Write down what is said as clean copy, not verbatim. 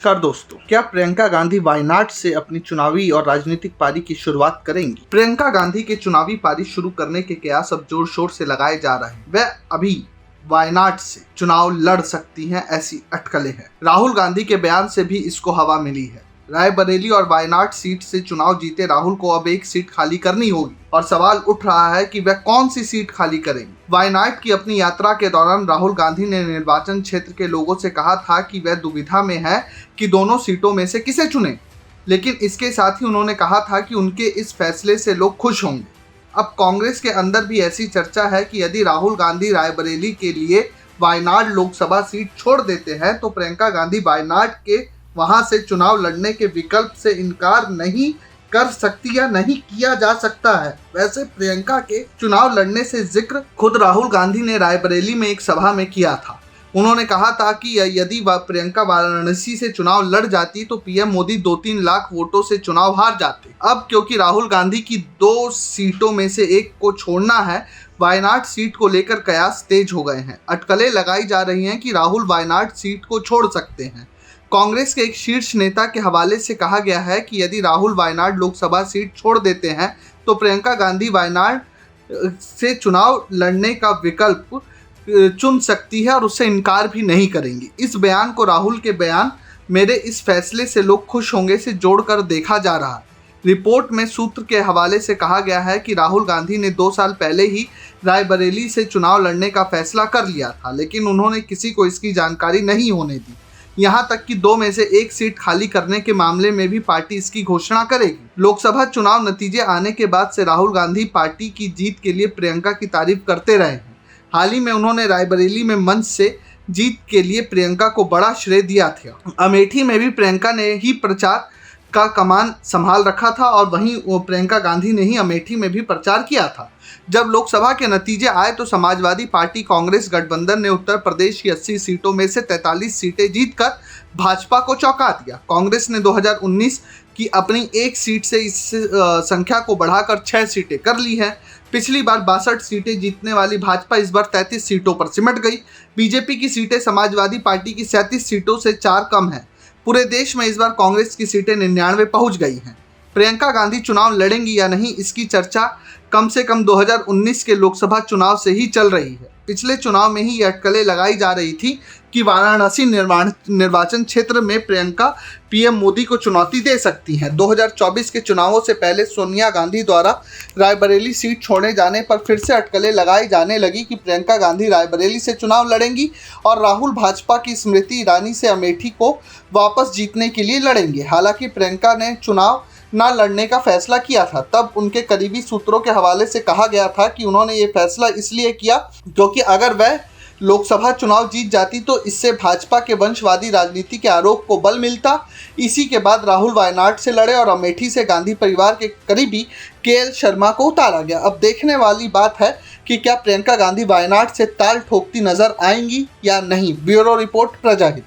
नमस्कार दोस्तों, क्या प्रियंका गांधी वायनाड से अपनी चुनावी और राजनीतिक पारी की शुरुआत करेंगी? प्रियंका गांधी के चुनावी पारी शुरू करने के कयास अब जोर शोर से लगाए जा रहे हैं। वह अभी वायनाड से चुनाव लड़ सकती हैं, ऐसी अटकलें हैं। राहुल गांधी के बयान से भी इसको हवा मिली है। रायबरेली और वायनाड सीट से चुनाव जीते राहुल को अब एक सीट खाली करनी होगी और सवाल उठ रहा है कि वह कौन सी सीट खाली करेंगे। वायनाड की अपनी यात्रा के दौरान राहुल गांधी ने निर्वाचन क्षेत्र के लोगों से कहा था कि वह दुविधा में है कि दोनों सीटों में से किसे चुने, लेकिन इसके साथ ही उन्होंने कहा था कि उनके इस फैसले से लोग खुश होंगे। अब कांग्रेस के अंदर भी ऐसी चर्चा है कि यदि राहुल गांधी रायबरेली के लिए वायनाड लोकसभा सीट छोड़ देते हैं तो प्रियंका गांधी वायनाड के वहां से चुनाव लड़ने के विकल्प से इनकार नहीं कर सकती या नहीं किया जा सकता है। वैसे प्रियंका के चुनाव लड़ने से जिक्र खुद राहुल गांधी ने रायबरेली में एक सभा में किया था। उन्होंने कहा था कि यदि प्रियंका वाराणसी से चुनाव लड़ जाती तो पीएम मोदी 2-3 लाख वोटों से चुनाव हार जाते। अब क्योंकि राहुल गांधी की 2 सीटों में से एक को छोड़ना है, वायनाड सीट को लेकर कयास तेज हो गए हैं। अटकलें लगाई जा रही हैं कि राहुल वायनाड सीट को छोड़ सकते हैं। कांग्रेस के एक शीर्ष नेता के हवाले से कहा गया है कि यदि राहुल वायनाड लोकसभा सीट छोड़ देते हैं तो प्रियंका गांधी वायनाड से चुनाव लड़ने का विकल्प चुन सकती है और उससे इनकार भी नहीं करेंगी। इस बयान को राहुल के बयान मेरे इस फैसले से लोग खुश होंगे से जोड़कर देखा जा रहा है। रिपोर्ट में सूत्र के हवाले से कहा गया है कि राहुल गांधी ने 2 साल पहले ही रायबरेली से चुनाव लड़ने का फैसला कर लिया था, लेकिन उन्होंने किसी को इसकी जानकारी नहीं होने दी। यहाँ तक कि 2 में से 1 सीट खाली करने के मामले में भी पार्टी इसकी घोषणा करेगी। लोकसभा चुनाव नतीजे आने के बाद से राहुल गांधी पार्टी की जीत के लिए प्रियंका की तारीफ करते रहे हैं। हाल ही में उन्होंने रायबरेली में मंच से जीत के लिए प्रियंका को बड़ा श्रेय दिया था। अमेठी में भी प्रियंका ने ही प्रचार का कमान संभाल रखा था और वहीं प्रियंका गांधी ने ही अमेठी में भी प्रचार किया था। जब लोकसभा के नतीजे आए तो समाजवादी पार्टी कांग्रेस गठबंधन ने उत्तर प्रदेश की 80 सीटों में से 43 सीटें जीतकर भाजपा को चौंका दिया। कांग्रेस ने 2019 की अपनी 1 सीट से इस संख्या को बढ़ाकर 6 सीटें कर ली हैं। पिछली बार 62 सीटें जीतने वाली भाजपा इस बार 33 सीटों पर सिमट गई। बीजेपी की सीटें समाजवादी पार्टी की 37 सीटों से 4 कम है। पूरे देश में इस बार कांग्रेस की सीटें 99 पहुंच गई हैं। प्रियंका गांधी चुनाव लड़ेंगी या नहीं, इसकी चर्चा कम से कम 2019 के लोकसभा चुनाव से ही चल रही है। पिछले चुनाव में ही ये अटकलें लगाई जा रही थी कि वाराणसी निर्वाचन क्षेत्र में प्रियंका पीएम मोदी को चुनौती दे सकती हैं। 2024 के चुनावों से पहले सोनिया गांधी द्वारा रायबरेली सीट छोड़े जाने पर फिर से अटकलें लगाई जाने लगी कि प्रियंका गांधी रायबरेली से चुनाव लड़ेंगी और राहुल भाजपा की स्मृति ईरानी से अमेठी को वापस जीतने के लिए लड़ेंगे। हालांकि प्रियंका ने चुनाव न लड़ने का फैसला किया था, तब उनके करीबी सूत्रों के हवाले से कहा गया था कि उन्होंने ये फैसला इसलिए किया क्योंकि अगर वह लोकसभा चुनाव जीत जाती तो इससे भाजपा के वंशवादी राजनीति के आरोप को बल मिलता। इसी के बाद राहुल वायनाड से लड़े और अमेठी से गांधी परिवार के करीबी केएल शर्मा को उतारा गया। अब देखने वाली बात है कि क्या प्रियंका गांधी वायनाड से ताल ठोकती नजर आएंगी या नहीं। Bureau report, प्रजाहित।